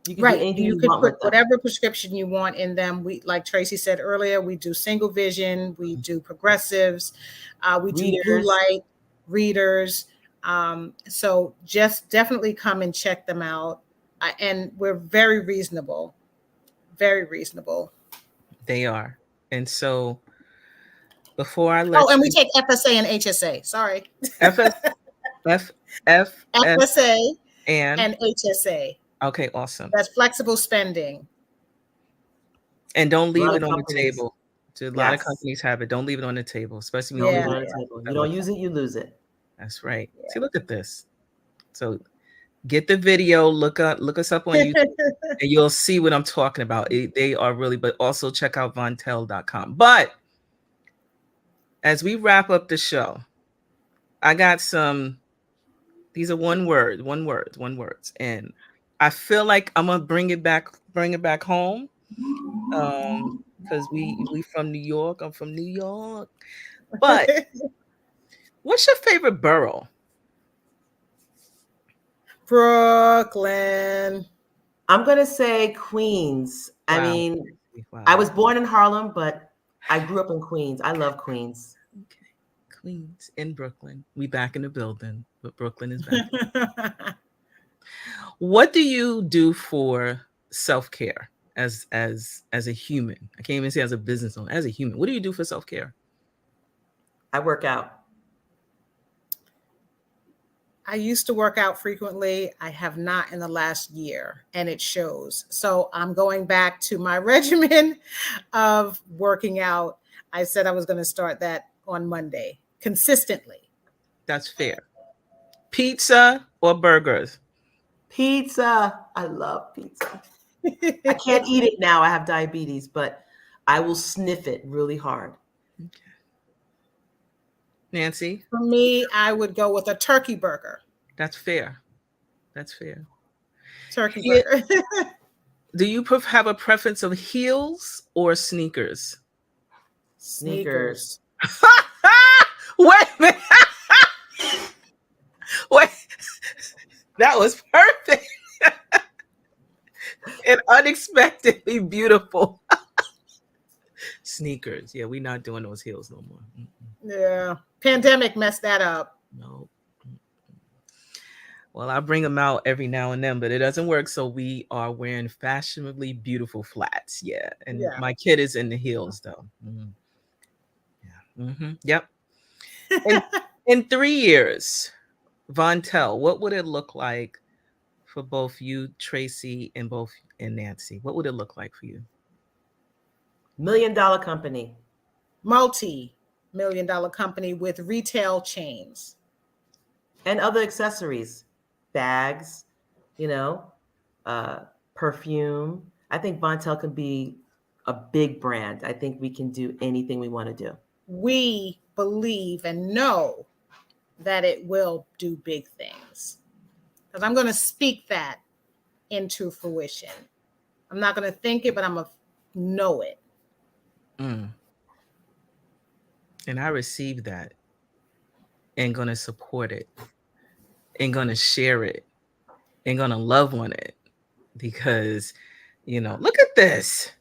You can do
right,
anything
you
you
could
want
put
with them.
whatever prescription you want in them. We, like Tracy said earlier, we do single vision, we do progressives, we do blue
Readers.
light readers. So just definitely come and check them out. And we're very reasonable, very reasonable.
They are. And so before I
Oh,
let
and
you
we take FSA and HSA. Sorry.
FS,
FSA
and
and HSA.
okay, awesome.
That's flexible spending.
And don't
A
leave
lot
it
of
on the
companies.
table. A lot of
Yes.
companies have it. Don't leave it on the table, especially
Don't
when
leave
Yeah.
it on the table. You don't use it, you lose it.
That's right. See, look at this. So get the video, look us up on YouTube, and you'll see what I'm talking about. They are really, but also check out Vontelle.com. But as we wrap up the show, I got these are one words. And I feel like I'm gonna bring it back home. Because we from New York. I'm from New York. But what's your favorite borough?
Brooklyn.
I'm gonna say Queens.
Wow.
I mean,
Wow.
I was born in Harlem, but I grew up in Queens. I love Queens.
Okay. Queens in Brooklyn. We back in the building, but Brooklyn is back. What do you do for self-care as a human? I can't even say as a business owner, as a human. What do you do for self-care?
I work out.
I used to work out frequently. I have not in the last year, and it shows. So I'm going back to my regimen of working out. I said I was going to start that on Monday consistently.
That's fair. Pizza or burgers?
Pizza. I love pizza. I can't eat it now. I have diabetes, but I will sniff it really hard.
Okay. Nancey?
For me, I would go with a turkey burger.
That's fair. That's fair.
Turkey burger.
Do you have a preference of heels or sneakers?
Sneakers.
Wait a minute. Wait. That was perfect. And unexpectedly beautiful. Sneakers. Yeah, we're not doing those heels no more.
Yeah. Pandemic messed that up.
No. Well, I bring them out every now and then, but it doesn't work. So we are wearing fashionably beautiful flats. Yeah. And my kid is in the heels though. Mm-hmm. Yeah. Mm-hmm. Yep. In 3 years, Vontelle, what would it look like for both you, Tracy, and Nancey? What would it look like for you?
$1 million company.
Multi-million-dollar company with retail chains.
And other accessories, bags, perfume. I think Vontelle can be a big brand. I think we can do anything we want to do.
We believe and know that it will do big things. Because I'm going to speak that into fruition. I'm not going to think it, but I'm going to know it.
And I receive that and going to support it and going to share it and going to love on it because, look at this.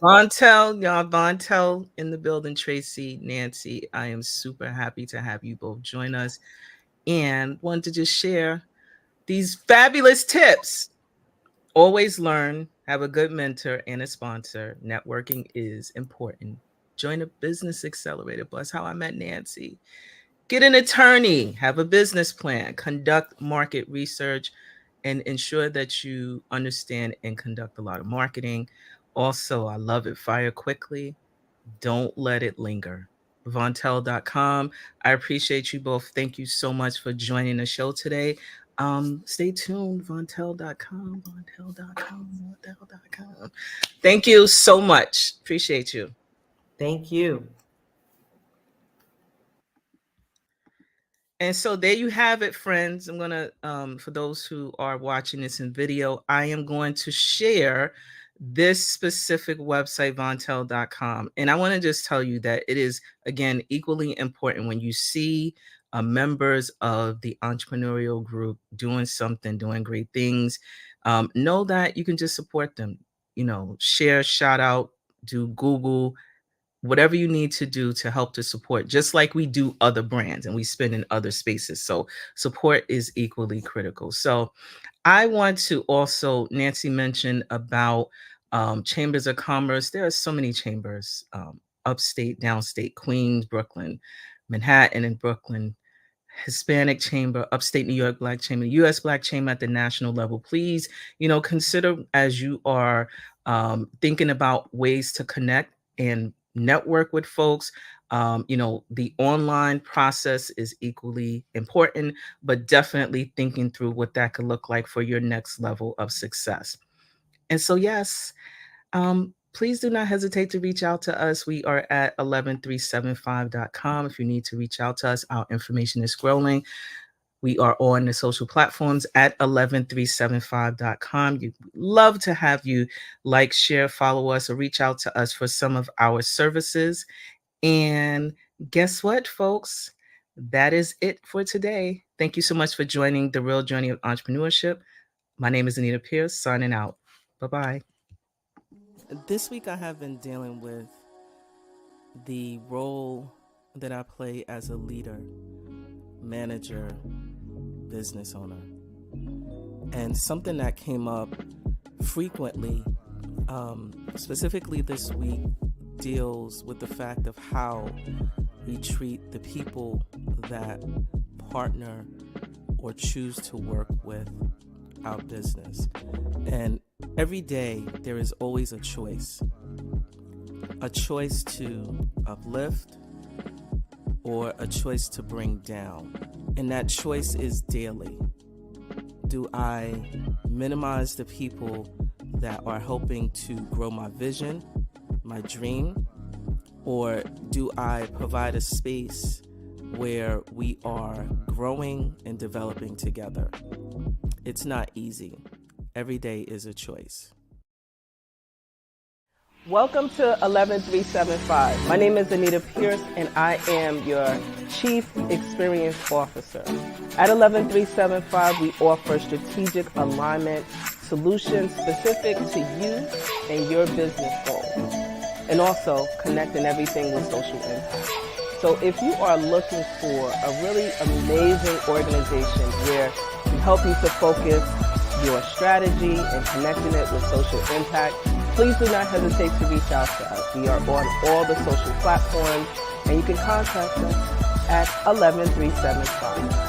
Vontelle, y'all, Vontelle in the building, Tracy, Nancey. I am super happy to have you both join us and want to just share these fabulous tips. Always learn, have a good mentor and a sponsor. Networking is important. Join a business accelerator bus, how I met Nancey. Get an attorney, have a business plan, conduct market research, and ensure that you understand and conduct a lot of marketing. Also, I love it. Fire quickly. Don't let it linger. Vontelle.com. I appreciate you both. Thank you so much for joining the show today. Stay tuned. Vontelle.com. Vontelle.com. Vontelle.com. Thank you so much. Appreciate you.
Thank you.
And so there you have it, friends. I'm going to, for those who are watching this in video, I am going to share this specific website, Vontelle.com. And I want to just tell you that it is, again, equally important when you see members of the entrepreneurial group doing something, doing great things. Know that you can just support them, share, shout out, do Google, whatever you need to do to help to support, just like we do other brands and we spend in other spaces. So support is equally critical. So I want to also, Nancey mentioned about chambers of commerce. There are so many chambers, upstate, downstate, Queens, Brooklyn, Manhattan and Brooklyn, Hispanic Chamber, upstate New York Black Chamber, U.S. Black Chamber at the national level. Please, consider as you are thinking about ways to connect and network with folks. The online process is equally important, but definitely thinking through what that could look like for your next level of success. And so, yes, please do not hesitate to reach out to us. We are at 11375.com. If you need to reach out to us, our information is scrolling. We are on the social platforms at 11375.com. We'd love to have you like, share, follow us, or reach out to us for some of our services. And guess what, folks? That is it for today. Thank you so much for joining The Real Journey of Entrepreneurship. My name is Anita Pierce, signing out. Bye-bye.
This week I have been dealing with the role that I play as a leader, manager, business owner. And something that came up frequently, specifically this week, deals with the fact of how we treat the people that partner or choose to work with our business. And every day there is always a choice to uplift or a choice to bring down. And that choice is daily. Do I minimize the people that are helping to grow my vision, my dream, or do I provide a space where we are growing and developing together? It's not easy. Every day is a choice. Welcome to 11375. My name is Anita Pierce, and I am your Chief Experience Officer. At 11375, we offer strategic alignment solutions specific to you and your business goals, and also connecting everything with social impact. So if you are looking for a really amazing organization where we help you to focus your strategy and connecting it with social impact, please do not hesitate to reach out to us. We are on all the social platforms, and you can contact us at 11375.